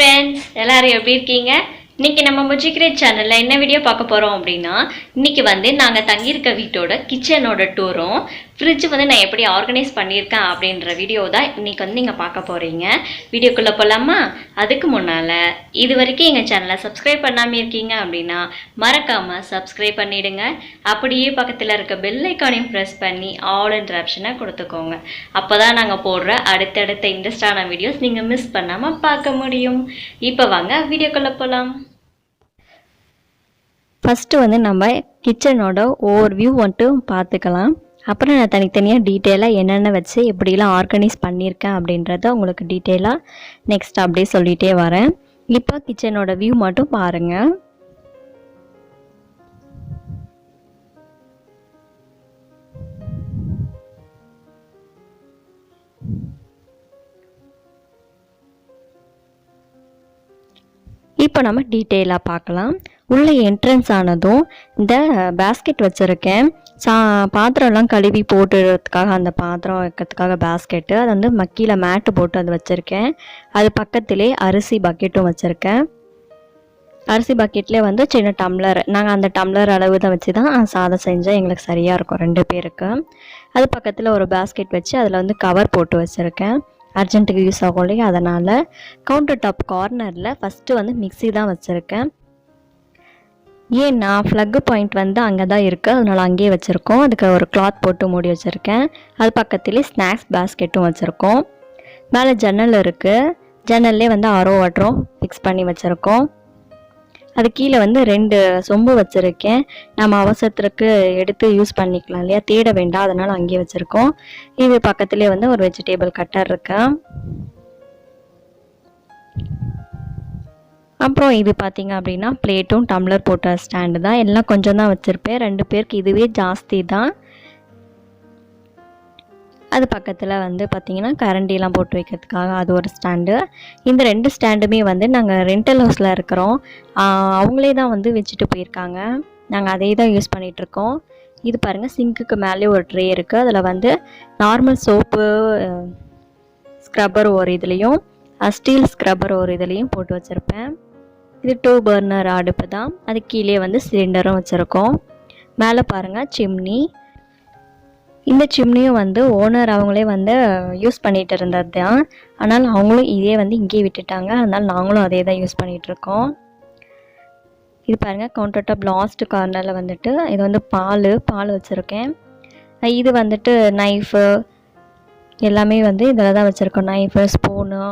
Friends எல்லாரும் எப்படி இருக்கீங்க? இன்னைக்கு நம்ம Bujii Create சேனல்ல என்ன வீடியோ பார்க்க போறோம் அப்படின்னா, இன்னைக்கு நாங்க தங்கி இருக்க வீட்டோட கிச்சனோட டூரும் ஃப்ரிட்ஜ் நான் எப்படி ஆர்கனைஸ் பண்ணியிருக்கேன் அப்படின்ற வீடியோ தான் இன்னைக்கு நீங்க பார்க்க போறீங்க. வீடியோக்குள்ள போலாமா? அதுக்கு முன்னால இது வரைக்கும் எங்க சேனலை சப்ஸ்கிரைப் பண்ணாம இருக்கீங்க அப்படின்னா மறக்காம சப்ஸ்கிரைப் பண்ணிடுங்க. அப்படியே பக்கத்துல இருக்க பெல் ஐகானையும் பிரஸ் பண்ணி ஆல் என்ற ஆப்ஷனை கொடுத்துக்கோங்க. அப்பதான் நாங்க போடுற அடுத்தடுத்த இன்ட்ரெஸ்டான வீடியோஸ் நீங்க மிஸ் பண்ணாம பார்க்க முடியும். இப்போ வாங்க வீடியோக்குள்ள போலாம். ஃபஸ்ட்டு நம்ம கிச்சனோட ஓவர்வியூ பார்த்துக்கலாம். அப்புறம் நான் தனித்தனியாக டீட்டெயிலாக என்னென்ன வச்சு எப்படிலாம் ஆர்கனைஸ் பண்ணியிருக்கேன் அப்படின்றத உங்களுக்கு டீட்டெயிலாக நெக்ஸ்ட் அப்படியே சொல்லிகிட்டே வரேன். இப்போ கிச்சனோட வியூ மட்டும் பாருங்கள். இப்போ நம்ம டீட்டெயிலாக பார்க்கலாம். உள்ளே என்ட்ரன்ஸ் ஆனதும் இந்த பேஸ்கெட் வச்சுருக்கேன். பாத்திரம்லாம் கழுவி போட்டுறதுக்காக அந்த பாத்திரம் வைக்கிறதுக்காக பேஸ்கெட்டு, அது மக்கியில் மேட்டு போட்டு அது வச்சுருக்கேன். அது பக்கத்திலே அரிசி பக்கெட்டும் வச்சுருக்கேன். அரிசி பக்கெட்லேயே சின்ன டம்ளர், நாங்கள் அந்த டம்ளர் அளவு தான் வச்சு தான் சாதம் செஞ்சால் எங்களுக்கு சரியாக இருக்கும் 2 பேருக்கு. அது பக்கத்தில் ஒரு பேஸ்கெட் வச்சு அதில் கவர் போட்டு வச்சுருக்கேன். அர்ஜென்ட்டுக்கு யூஸ் ஆகும் இல்லையா, அதனால். கவுண்டர் டாப் கார்னரில் ஃபஸ்ட்டு மிக்ஸி தான் வச்சுருக்கேன். ஏன்னா ஃப்ளக்கு பாயிண்ட் அங்கே தான் இருக்குது, அதனால் அங்கேயே வச்சுருக்கோம். அதுக்கு ஒரு கிளாத் போட்டு மூடி வச்சுருக்கேன். அது பக்கத்துலேயே ஸ்நாக்ஸ் பேஸ்கெட்டும் வச்சுருக்கோம். மேலே ஜன்னல் இருக்குது. ஜன்னல்லே ஆரோ வாட்டரும் ஃபிக்ஸ் பண்ணி வச்சுருக்கோம். அது கீழே 2 சொம்பு வச்சுருக்கேன். நம்ம அவசரத்துக்கு எடுத்து யூஸ் பண்ணிக்கலாம் இல்லையா, தேட வேண்டாம், அதனால் அங்கேயே வச்சுருக்கோம். இது பக்கத்துலேயே ஒரு வெஜிடேபிள் கட்டர் இருக்கு. அப்புறம் இது பார்த்திங்க அப்படின்னா பிளேட்டும் டம்ளர் போட்ட ஸ்டாண்டு தான். எல்லாம் கொஞ்சம் தான் வச்சுருப்பேன், 2 பேருக்கு இதுவே ஜாஸ்தி தான். அது பக்கத்தில் பார்த்திங்கன்னா கரண்டிலாம் போட்டு வைக்கிறதுக்காக அது ஒரு ஸ்டாண்டு. இந்த 2 ஸ்டாண்டுமே நாங்கள் ரெண்டல் ஹவுஸில் இருக்கிறோம். அவங்களே தான் வச்சுட்டு போயிருக்காங்க. நாங்கள் அதே தான் யூஸ் பண்ணிகிட்ருக்கோம். இது பாருங்கள், சிங்க்குக்கு மேலே ஒரு ட்ரே இருக்குது. அதில் நார்மல் சோப்பு, ஸ்க்ரப்பர் ஒரு இதுலேயும், ஸ்டீல் ஸ்க்ரப்பர் ஒரு இதுலேயும் போட்டு வச்சுருப்பேன். இது 2 பர்னர் அடுப்பு தான். அது கீழே சிலிண்டரும் வச்சுருக்கோம். மேலே பாருங்கள் சிம்னி. இந்த சிம்னியும் ஓனர் அவங்களே யூஸ் பண்ணிகிட்டு இருந்தது தான். ஆனால் அவங்களும் இதே இங்கேயே விட்டுட்டாங்க, அதனால் நாங்களும் அதே தான் யூஸ் பண்ணிகிட்ருக்கோம். இது பாருங்கள், கவுண்டர் டாப் லாஸ்ட் கார்னரில் இது பால் வச்சுருக்கேன். இது நைஃபு எல்லாமே இதில் தான் வச்சுருக்கோம். நைஃபு, ஸ்பூனு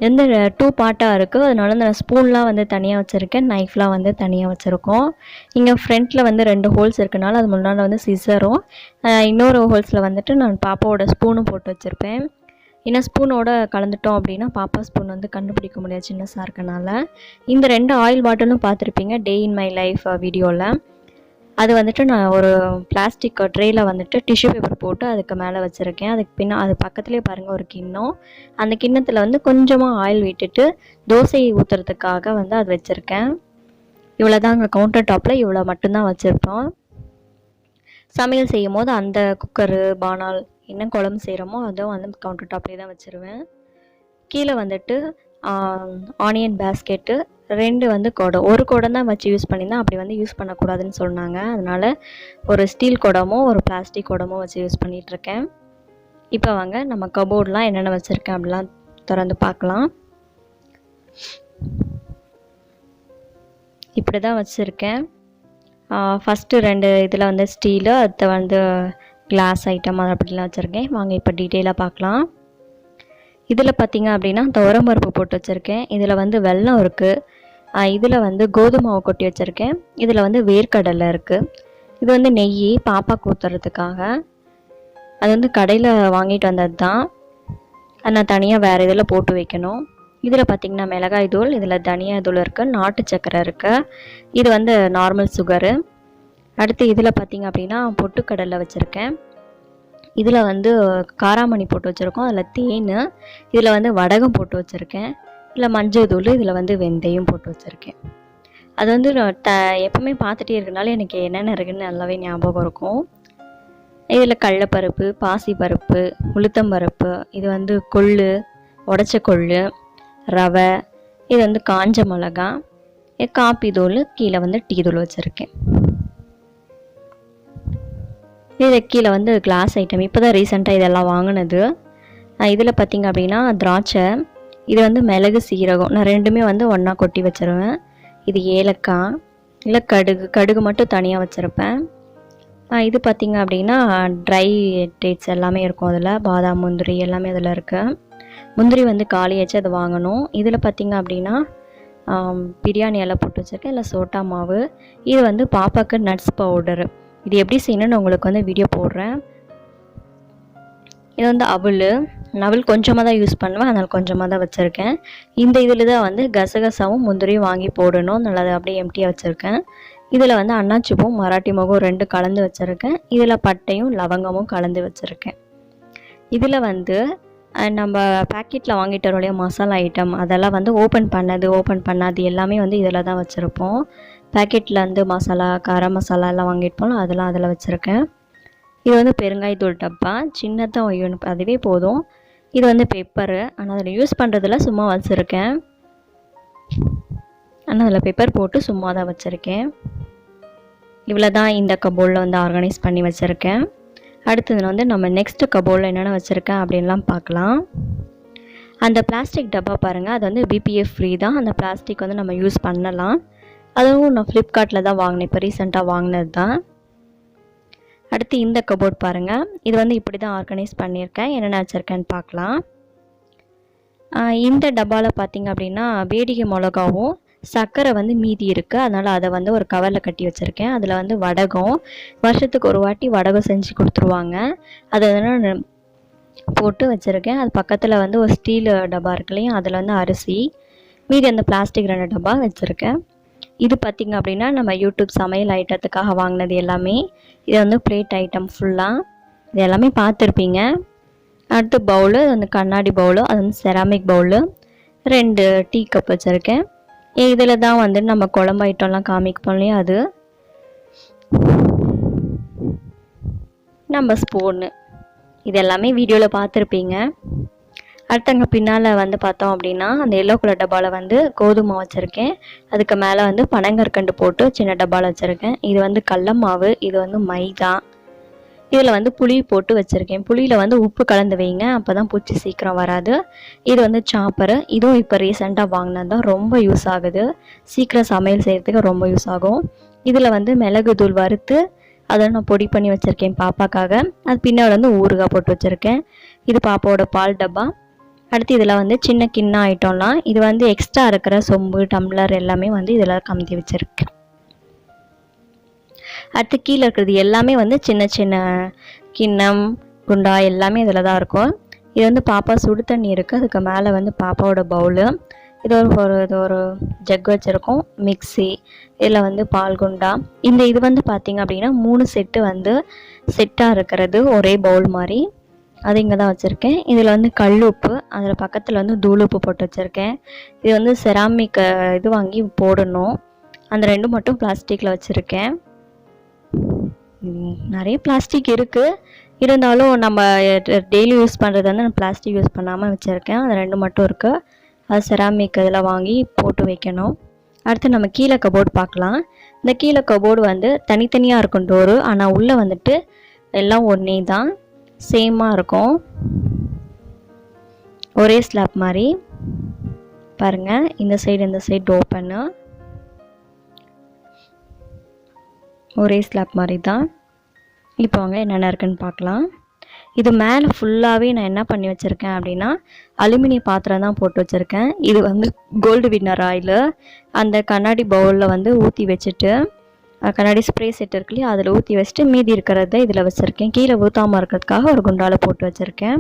2 பார்ட்டாக இருக்குது, அதனால நான் ஸ்பூன்லாம் தனியாக வச்சுருக்கேன், நைஃப்லாம் தனியாக வச்சுருக்கோம். இங்கே ஃப்ரண்ட்டில் 2 ஹோல்ஸ் இருக்கனால அது முன்னால் சிசரும், இன்னொரு ஹோல்ஸில் நான் பாப்பாவோட ஸ்பூனும் போட்டு வச்சுருப்பேன். ஏன்னா ஸ்பூனோட கலந்துட்டோம் அப்படின்னா பாப்பா ஸ்பூன் கண்டுபிடிக்க முடியாது சின்னஸாக இருக்கனால. இந்த 2 ஆயில் பாட்டிலும் பார்த்துருப்பீங்க டே இன் மை லைஃப் வீடியோவில். அது நான் ஒரு பிளாஸ்டிக் ட்ரேயில் டிஷ்யூ பேப்பர் போட்டு அதுக்கு மேலே வச்சுருக்கேன். அதுக்கு அது பக்கத்துலேயே பாருங்கள் ஒரு கிண்ணம். அந்த கிண்ணத்தில் கொஞ்சமாக ஆயில் விட்டுட்டு தோசை ஊற்றுறதுக்காக அது வச்சுருக்கேன். இவ்வளோ தான் அங்கே கவுண்டர் டாப்பில் இவ்வளோ மட்டும்தான் வச்சுருப்போம். சமையல் செய்யும் போது அந்த குக்கரு, பானால் என்ன குழம்பு செய்கிறோமோ அதுவும் கவுண்டர் டாப்லேயே தான் வச்சுருவேன். கீழே ஆனியன் பேஸ்கெட்டு 2 குடம், ஒரு குடம் தான் வச்சு யூஸ் பண்ணியிருந்தேன். அப்படி யூஸ் பண்ணக்கூடாதுன்னு சொன்னாங்க, அதனால் ஒரு ஸ்டீல் குடமும் ஒரு பிளாஸ்டிக் குடமும் வச்சு யூஸ் பண்ணிகிட்ருக்கேன். இப்போ வாங்க நம்ம கபோர்ட்லாம் என்னென்ன வச்சுருக்கேன் அப்படிலாம் திறந்து பார்க்கலாம். இப்படி தான் வச்சுருக்கேன். ஃபஸ்ட்டு 2 இதில் ஸ்டீலு, அடுத்த கிளாஸ் ஐட்டம் அது அப்படிலாம் வச்சுருக்கேன். வாங்க இப்போ டீட்டெயிலாக பார்க்கலாம். இதில் பார்த்திங்க அப்படின்னா துவரம்பருப்பு போட்டு வச்சுருக்கேன். இதில் வெல்லம் இருக்குது. இதில் கோதுமை மாவு கொட்டி வச்சுருக்கேன். இதில் வேர்க்கடலை இருக்குது. இது நெய் பாப்பாக்கு ஊற்றுறதுக்காக. அது கடையில் வாங்கிட்டு வந்தது தான். அது நான் தனியாக வேறு இதில் போட்டு வைக்கணும். இதில் பார்த்திங்கன்னா மிளகாய் தூள், இதில் தனியா தூள் இருக்குது, நாட்டு சக்கரை இருக்குது. இது நார்மல் சுகரு. அடுத்து இதில் பார்த்திங்க அப்படின்னா பொட்டுக்கடலை வச்சுருக்கேன். இதில் காராமணி போட்டு வச்சுருக்கோம். அதில் தேன், இதில் வடகம் போட்டு வச்சுருக்கேன். இதில் மஞ்சள் தூள், இதில் வெந்தயம் போட்டு வச்சுருக்கேன். அது எப்பவுமே பார்த்துட்டே இருக்கனால எனக்கு என்னென்ன இருக்குதுன்னு நல்லாவே ஞாபகம் இருக்கும். இதில் கடலைப்பருப்பு, பாசிப்பருப்பு, உளுத்தம்பருப்பு, இது கொள்ளு, உடச்ச கொள்ளு, ரவை, இது வந்து காஞ்ச மிளகா, காப்பி தூள், கீழே வந்து டீ தூள் வச்சுருக்கேன். இது கீழே வந்து கிளாஸ் ஐட்டம், இப்போ தான் ரீசெண்டாக இதெல்லாம் வாங்கினது. இதில் பார்த்திங்க அப்படின்னா திராட்சை, இது வந்து மிளகு சீரகம், நான் ரெண்டுமே வந்து ஒன்றா கொட்டி வச்சுருவேன். இது ஏலக்காய், இல்லை கடுகு மட்டும் தனியாக வச்சுருப்பேன். இது பார்த்திங்க அப்படின்னா ட்ரை டேட்ஸ் எல்லாமே இருக்கும் அதில், பாதாம் முந்திரி எல்லாமே அதில் இருக்குது. முந்திரி வந்து காலியாச்சு அது வாங்கணும். இதில் பார்த்திங்க அப்படின்னா பிரியாணி எல்லாம் போட்டு வச்சுருக்கேன், இல்லை சோட்டா மாவு. இது வந்து பாப்பாவுக்கு நட்ஸ் பவுடரு, இது எப்படி செய்யணும்னு உங்களுக்கு வந்து வீடியோ போடுறேன். இது வந்து அவல் கொஞ்சமாக தான் யூஸ் பண்ணுவேன், அதனால் கொஞ்சமாக தான் வச்சுருக்கேன். இந்த இதில் தான் வந்து கசகசாவும் முந்திரியும் வாங்கி போடணும், நல்லது அப்படியே எம்டியாக வச்சுருக்கேன். இதில் வந்து அன்னாச்சிப்பூவும் மராட்டி மொகும் 2 கலந்து வச்சுருக்கேன். இதில் பட்டையும் லவங்கமும் கலந்து வச்சுருக்கேன். இதில் வந்து நம்ம பேக்கெட்டில் வாங்கிட்டு வரோடைய மசாலா ஐட்டம், அதெல்லாம் வந்து ஓப்பன் பண்ணாது எல்லாமே வந்து இதில் தான் வச்சுருப்போம். பேக்கெட்டில் வந்து மசாலா, கரம் மசாலா எல்லாம் வாங்கிட்டு போனோம், அதெல்லாம் அதில் வச்சுருக்கேன். இது வந்து பெருங்காயத்தூள் டப்பா, சின்னதாக அதுவே போதும். இது வந்து பெப்பரு, ஆனால் அதில் யூஸ் பண்ணுறதில்ல, சும்மா வச்சுருக்கேன். ஆனால் அதில் பெப்பர் போட்டு சும்மா தான் வச்சுருக்கேன். இவ்வளோ தான் இந்த கபோர்டில் வந்து ஆர்கனைஸ் பண்ணி வச்சுருக்கேன். அடுத்தது வந்து நம்ம நெக்ஸ்ட் கபோர்டில் என்னென்ன வச்சுருக்கேன் அப்படின்லாம் பார்க்கலாம். அந்த பிளாஸ்டிக் டப்பா பாருங்கள், அது வந்து பிபிஎஃப் ஃப்ரீ தான். அந்த பிளாஸ்டிக் வந்து நம்ம யூஸ் பண்ணலாம். அதுவும் நான் ஃப்ளிப்கார்ட்டில் தான் வாங்கினேன், இப்போ ரீசெண்டாக வாங்கினது தான். அடுத்து இந்த கபோர்ட் பாருங்கள், இது வந்து இப்படி தான் ஆர்கனைஸ் பண்ணியிருக்கேன். என்னென்ன வச்சுருக்கேன்னு பார்க்கலாம். இந்த டப்பாவில் பார்த்திங்க அப்படின்னா வேடிக்கை மிளகாவும் சர்க்கரை வந்து மீதி இருக்குது, அதனால் அதை வந்து ஒரு கவரில் கட்டி வச்சுருக்கேன். அதில் வந்து வடகம், வருஷத்துக்கு ஒரு வாட்டி வடகம் செஞ்சு கொடுத்துருவாங்க, அதை வந்து போட்டு வச்சுருக்கேன். அது பக்கத்தில் வந்து ஒரு ஸ்டீல் டப்பா இருக்கு இல்லையா, அதில் வந்து அரிசி, மீதி அந்த பிளாஸ்டிக் 2 டப்பா வச்சுருக்கேன். இது பார்த்திங்க அப்படின்னா நம்ம யூடியூப் சமையல் ஐட்டத்துக்காக வாங்கினது எல்லாமே. இது வந்து பிளேட் ஐட்டம் ஃபுல்லாக, இது எல்லாமே பார்த்துருப்பீங்க. அடுத்து பவுலு, அது வந்து கண்ணாடி பவுலு, அது வந்து செராமிக் பவுலு, 2 டீ கப் வச்சுருக்கேன். இதில் தான் வந்து நம்ம குழம்பு ஐட்டம்லாம் காமிப்போம் இல்லையா, அது நம்ம ஸ்பூனு, இது எல்லாமே வீடியோவில் பார்த்துருப்பீங்க. அடுத்தங்க பின்னால் வந்து பார்த்தோம் அப்படின்னா அந்த எல்லோ கலர் டப்பாவில் வந்து கோதுமை வச்சுருக்கேன். அதுக்கு மேலே வந்து பனங்கற்கண்டு போட்டு சின்ன டப்பாவில் வச்சுருக்கேன். இது வந்து கடல மாவு, இது வந்து மைதா. இதில் வந்து புளி போட்டு வச்சுருக்கேன். புளியில் வந்து உப்பு கலந்து வைங்க, அப்போ தான் பூச்சி சீக்கிரம் வராது. இது வந்து சாப்பரு, இதுவும் இப்போ ரீசெண்டாக வாங்கினது தான், ரொம்ப யூஸ் ஆகுது, சீக்கிரம் சமையல் செய்கிறதுக்கு ரொம்ப யூஸ் ஆகும். இதில் வந்து மிளகு தூள் வறுத்து அதை நான் பொடி பண்ணி வச்சுருக்கேன் பாப்பாக்காக. அது பின்னாடி வந்து ஊறுகாய் போட்டு வச்சுருக்கேன். இது பாப்பாவோட பால் டப்பா. அடுத்து இதில் வந்து சின்ன கிண்ணம் ஐட்டம்லாம், இது வந்து எக்ஸ்ட்ரா இருக்கிற சொம்பு டம்ளர் எல்லாமே வந்து இதில் கமுத்தி வச்சுருக்கேன். அடுத்து கீழே இருக்கிறது எல்லாமே வந்து சின்ன சின்ன கிண்ணம் குண்டா எல்லாமே இதில் தான் இருக்கும். இது வந்து பாப்பா சுடு தண்ணி இருக்குது, அதுக்கு மேலே வந்து பாப்பாவோட பவுலு, இது ஒரு ஜக் வச்சுருக்கோம், மிக்சி, இதில் வந்து பால் குண்டா. இது வந்து பார்த்திங்க அப்படின்னா 3 செட்டு வந்து செட்டாக இருக்கிறது, ஒரே பவுல் மாதிரி, அது இங்கே தான் வச்சுருக்கேன். இதில் வந்து கல் உப்பு, அதில் பக்கத்தில் வந்து தூள் உப்பு போட்டு வச்சுருக்கேன். இது வந்து செராமிக் இது வாங்கி போடணும், அந்த 2 மட்டும் பிளாஸ்டிக்கில் வச்சுருக்கேன். நிறைய பிளாஸ்டிக் இருக்குது, இருந்தாலும் நம்ம டெய்லி யூஸ் பண்ணுறது வந்து நான் பிளாஸ்டிக் யூஸ் பண்ணாமல் வச்சுருக்கேன். அது 2 மட்டும் இருக்குது, அது செராமிக் இதில் வாங்கி போட்டு வைக்கணும். அடுத்து நம்ம கீழே கபோர்டு பார்க்கலாம். இந்த கீழே கபோர்டு வந்து தனித்தனியாக இருக்கும் டோரு, ஆனால் உள்ளே வந்துட்டு எல்லாம் ஒன்றே தான், சேமாக இருக்கும், ஒரே ஸ்லாப் மாதிரி பாருங்கள். இந்த சைடு ஓப்பனு, ஒரே ஸ்லாப் மாதிரி தான். இப்போ வாங்க என்னென்ன இருக்குன்னு பார்க்கலாம். இது மேலே ஃபுல்லாகவே நான் என்ன பண்ணி வச்சுருக்கேன் அப்படின்னா அலுமினிய பாத்திரம் தான் போட்டு வச்சுருக்கேன். இது வந்து கோல்டு வின்னர் ஆயில், அந்த கண்ணாடி பவுலில் வந்து ஊற்றி வச்சுட்டு, கண்ணாடி ஸ்ப்ரே செட் இருக்கு இல்லையா, அதில் ஊற்றி வச்சுட்டு மீதி இருக்கிறத இதில் வச்சுருக்கேன். கீழே ஊற்றாமல் இருக்கிறதுக்காக ஒரு குண்டாவில் போட்டு வச்சுருக்கேன்.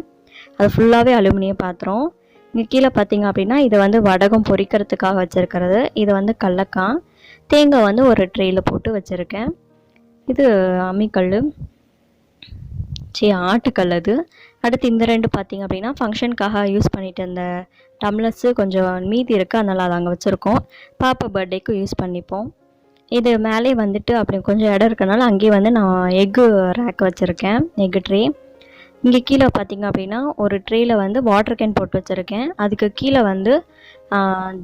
அது ஃபுல்லாகவே அலுமினிய பாத்திரம். இங்கே கீழே பார்த்திங்க அப்படின்னா இது வந்து வடகம் பொரிக்கிறதுக்காக வச்சுருக்கிறது. இது வந்து கடலக்காய், தேங்காய் வந்து ஒரு ட்ரேயில் போட்டு வச்சுருக்கேன். இது அம்மிக்கல், ஆட்டுக்கல் அது. அடுத்து இந்த 2 பார்த்திங்க அப்படின்னா ஃபங்க்ஷனுக்காக யூஸ் பண்ணிட்டு இந்த டம்ளர்ஸு கொஞ்சம் மீதி இருக்குது, அதனால் அதை அங்கே வச்சுருக்கோம். பாப்பா பர்த்டேக்கு யூஸ் பண்ணிப்போம். இது மேலே வந்துட்டு அப்படி கொஞ்சம் இடம் இருக்கனால அங்கேயே வந்து நான் எக்கு ரேக் வச்சுருக்கேன், எக்கு ட்ரே. இங்கே கீழே பார்த்திங்க அப்படின்னா ஒரு ட்ரேயில் வந்து வாட்டர் கேன் போட்டு வச்சுருக்கேன். அதுக்கு கீழே வந்து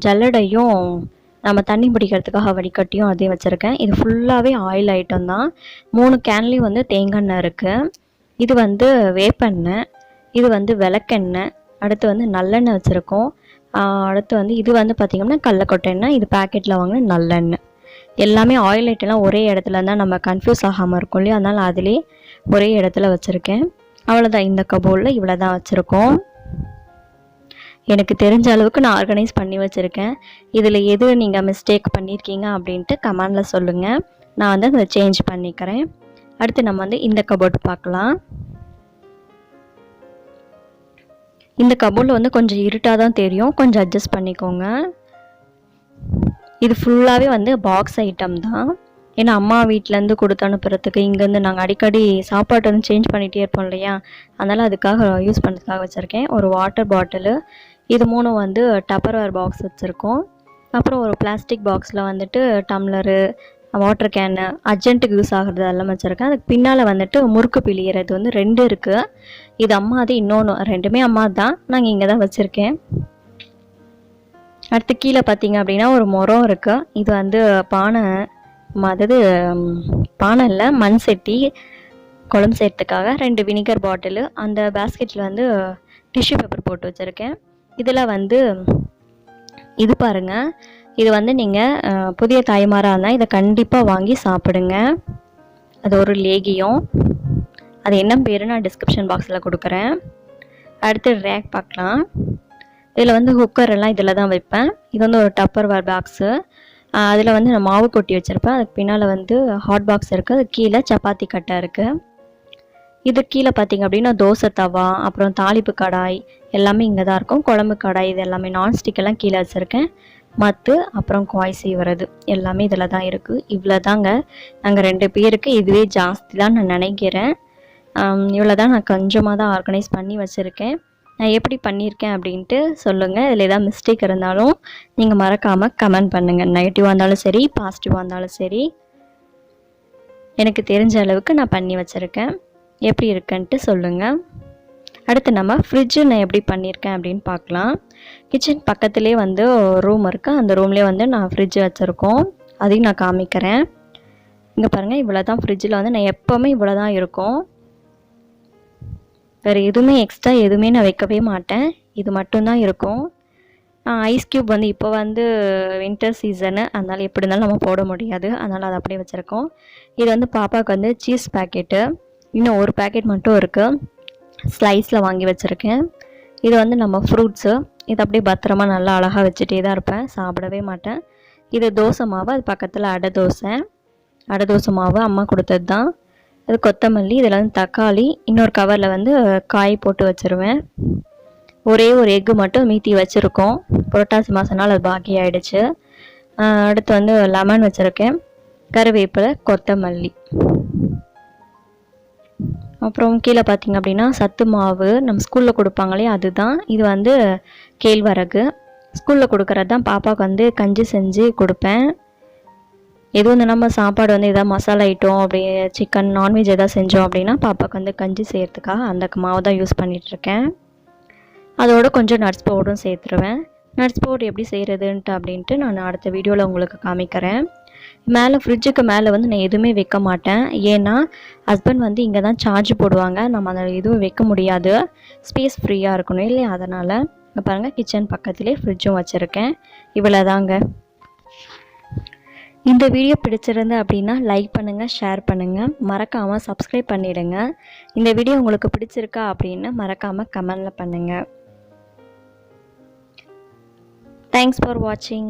ஜல்லடையும் நம்ம தண்ணி பிடிக்கிறதுக்காக வடிகட்டியும் அதையும் வச்சுருக்கேன். இது ஃபுல்லாகவே ஆயில் ஐட்டம் தான். 3 கேன்லேயும் வந்து தேங்காய் எண்ணெய் இருக்குது. இது வந்து வேப்பெண்ணெய், இது வந்து விளக்கெண்ணெய், அடுத்து வந்து நல்லெண்ணெய் வச்சுருக்கோம். அடுத்து வந்து இது வந்து பார்த்திங்கன்னா கடலக்கொட்டை எண்ணெய், இது பேக்கெட்டில் வாங்கின நல்லெண்ணெய். எல்லாமே ஆயில் ஐட்டம்லாம் ஒரே இடத்துல இருந்தால் நம்ம கன்ஃபியூஸ் ஆகாமல் இருக்கும் இல்லையா, அதனால் அதிலே ஒரே இடத்துல வச்சுருக்கேன். அவ்வளோதான், இந்த கபோர்டில் இவ்வளோ தான் வச்சுருக்கோம். எனக்கு தெரிஞ்ச அளவுக்கு நான் ஆர்கனைஸ் பண்ணி வச்சுருக்கேன். இதில் எது நீங்கள் மிஸ்டேக் பண்ணியிருக்கீங்க அப்படின்ட்டு கமெண்டில் சொல்லுங்கள். நான் வந்து அதை சேஞ்ச் பண்ணிக்கிறேன். அடுத்து நம்ம வந்து இந்த கபோர்டு பார்க்கலாம். இந்த கபோர்டில் வந்து கொஞ்சம் இருட்டாக தான் தெரியும், கொஞ்சம் அட்ஜஸ்ட் பண்ணிக்கோங்க. இது ஃபுல்லாகவே வந்து பாக்ஸ் ஐட்டம் தான். ஏன்னா அம்மா வீட்டிலேருந்து கொடுத்து அனுப்புறதுக்கு இங்கேருந்து நாங்கள் அடிக்கடி சாப்பாட்டை வந்து சேஞ்ச் பண்ணிகிட்டே இருப்போம் இல்லையா, அதனால் அதுக்காக யூஸ் பண்ணுறதுக்காக வச்சுருக்கேன். ஒரு வாட்டர் பாட்டிலு, இது 3 வந்து டப்பர்வேர் பாக்ஸ் வச்சுருக்கோம். அப்புறம் ஒரு பிளாஸ்டிக் பாக்ஸில் வந்துட்டு டம்ளரு, வாட்டர் கேனு, அர்ஜென்ட்டுக்கு யூஸ் ஆகிறது எல்லாம் வச்சுருக்கேன். அதுக்கு பின்னால் வந்துட்டு முறுக்கு பிழியறது வந்து 2 இருக்குது. இது அம்மா அது, இன்னொன்று 2மே அம்மா தான். நாங்கள் இங்கே தான் வச்சுருக்கேன். அடுத்து கீழே பார்த்தீங்க அப்படின்னா ஒரு முறம் இருக்குது. இது வந்து பானை, அதாவது பானை இல்லை, மண் சட்டி, குழம்பு செய்கிறதுக்காக 2 வினிகர் பாட்டிலு. அந்த பேஸ்கெட்டில் வந்து டிஷ்யூ பேப்பர் போட்டு வச்சுருக்கேன். இதில் வந்து இது பாருங்கள், இது வந்து நீங்கள் புதிய தாய்மாராக இருந்தால் இதை கண்டிப்பாக வாங்கி சாப்பிடுங்க. அது ஒரு லேகியம், அது என்ன பேர் நான் டிஸ்கிரிப்ஷன் பாக்ஸில் கொடுக்குறேன். அடுத்து ரேக் பார்க்கலாம். இதில் வந்து குக்கர் எல்லாம் இதில் தான் வைப்பேன். இது வந்து ஒரு டப்பர்வேர் பாக்ஸு. அதில் வந்து நான் மாவு கொட்டி வச்சுருப்பேன். அதுக்கு பின்னால் வந்து ஹாட் பாக்ஸ் இருக்குது. அது கீழே சப்பாத்தி கட்டை இருக்குது. இது கீழே பார்த்திங்க அப்படின்னா தோசை தவா, அப்புறம் தாளிப்பு கடாய் எல்லாமே இங்கே தான் இருக்கும். குழம்பு கடாய் இது எல்லாமே நான்ஸ்டிக்கெல்லாம் கீழே வச்சுருக்கேன். மத்து, அப்புறம் காய் செய்வது எல்லாமே இதில் தான் இருக்குது. இவ்வளோ தாங்க, நாங்கள் 2 பேருக்கு இதுவே ஜாஸ்தி தான் நான் நினைக்கிறேன். இவ்வளோ தான் நான் கொஞ்சமாக தான் ஆர்கனைஸ் பண்ணி வச்சுருக்கேன். நான் எப்படி பண்ணியிருக்கேன் அப்படின்ட்டு சொல்லுங்கள். இதில் ஏதாவது மிஸ்டேக் இருந்தாலும் நீங்கள் மறக்காமல் கமெண்ட் பண்ணுங்கள். நெகட்டிவாக இருந்தாலும் சரி, பாசிட்டிவாக இருந்தாலும் சரி, எனக்கு தெரிஞ்ச அளவுக்கு நான் பண்ணி வச்சுருக்கேன். எப்படி இருக்குன்ட்டு சொல்லுங்கள். அடுத்து நம்ம ஃப்ரிட்ஜு நான் எப்படி பண்ணியிருக்கேன் அப்படின்னு பார்க்கலாம். கிச்சன் பக்கத்துலேயே வந்து ரூம் இருக்குது. அந்த ரூம்லேயே வந்து நான் ஃப்ரிட்ஜு வச்சுருக்கோம். அதையும் நான் காமிக்கிறேன். இங்கே பாருங்கள், இவ்வளோ தான் ஃப்ரிட்ஜில் வந்து நான் எப்போவுமே இவ்வளோ தான் இருக்கும். வேறு எதுவுமே எக்ஸ்ட்ரா எதுவுமே நான் வைக்கவே மாட்டேன். இது மட்டும்தான் இருக்கும். ஐஸ் க்யூப் வந்து இப்போ வந்து வின்டர் சீசனு, அதனால் எப்படி இருந்தாலும் நம்ம போட முடியாது, அதனால் அதை அப்படியே வச்சுருக்கோம். இது வந்து பாப்பாவுக்கு வந்து சீஸ் பேக்கெட்டு, இன்னும் ஒரு பேக்கெட் மட்டும் இருக்குது, ஸ்லைஸில் வாங்கி வச்சுருக்கேன். இது வந்து நம்ம ஃப்ரூட்ஸு, இது அப்படியே பத்திரமா நல்லா அழகாக வச்சுட்டே தான் இருப்பேன், சாப்பிடவே மாட்டேன். இது தோசை மாவு, அது பக்கத்தில் அடை தோசை மாவு அம்மா கொடுத்தது தான். அது கொத்தமல்லி, இதில் வந்து தக்காளி, இன்னொரு கவரில் வந்து காய் போட்டு வச்சுருவேன். ஒரே ஒரு எக்கு மட்டும் மீத்தி வச்சுருக்கோம், புரட்டாசி மாதம்னால அது பாக்கி ஆகிடுச்சு. அடுத்து வந்து லெமன் வச்சுருக்கேன், கருவேப்பிலை, கொத்தமல்லி. அப்புறம் கீழே பார்த்திங்க அப்படின்னா சத்து மாவு நம்ம ஸ்கூலில் கொடுப்பாங்களே அதுதான். இது வந்து கேழ்வரகு, ஸ்கூலில் கொடுக்குறது தான். பாப்பாவுக்கு வந்து கஞ்சி செஞ்சு கொடுப்பேன். எதுவும் வந்து நம்ம சாப்பாடு வந்து எதாவது மசாலா ஐட்டம் அப்படி சிக்கன் நான்வெஜ் எதாவது செஞ்சோம் அப்படின்னா பாப்பாவுக்கு வந்து கஞ்சி செய்கிறதுக்காக அந்த மாவு தான் யூஸ் பண்ணிகிட்ருக்கேன். அதோட கொஞ்சம் நட்ஸ் பவுடரும் சேர்த்துருவேன். நட்ஸ் பவுடர் எப்படி செய்கிறதுன்ட்டு அப்படின்ட்டு நான் அடுத்த வீடியோவில் உங்களுக்கு காமிக்கிறேன். மேலே ஃப்ரிட்ஜுக்கு மேலே வந்து நான் எதுவுமே வைக்க மாட்டேன். ஏன்னா ஹஸ்பண்ட் வந்து இங்கே தான் சார்ஜ் போடுவாங்க, நம்ம அதை எதுவும் வைக்க முடியாது, ஸ்பேஸ் ஃப்ரீயாக இருக்கணும் இல்லையா, அதனால். இங்கே பாருங்கள், கிச்சன் பக்கத்துலேயே ஃப்ரிட்ஜும் வச்சுருக்கேன். இவ்வளோதாங்க. இந்த வீடியோ பிடிச்சிருந்து அப்படின்னா லைக் பண்ணுங்கள், ஷேர் பண்ணுங்கள், மறக்காமல் சப்ஸ்கிரைப் பண்ணிவிடுங்க. இந்த வீடியோ உங்களுக்கு பிடிச்சிருக்கா அப்படின்னு மறக்காமல் கமெண்டில் பண்ணுங்கள். தேங்க்ஸ் ஃபார் வாட்சிங்.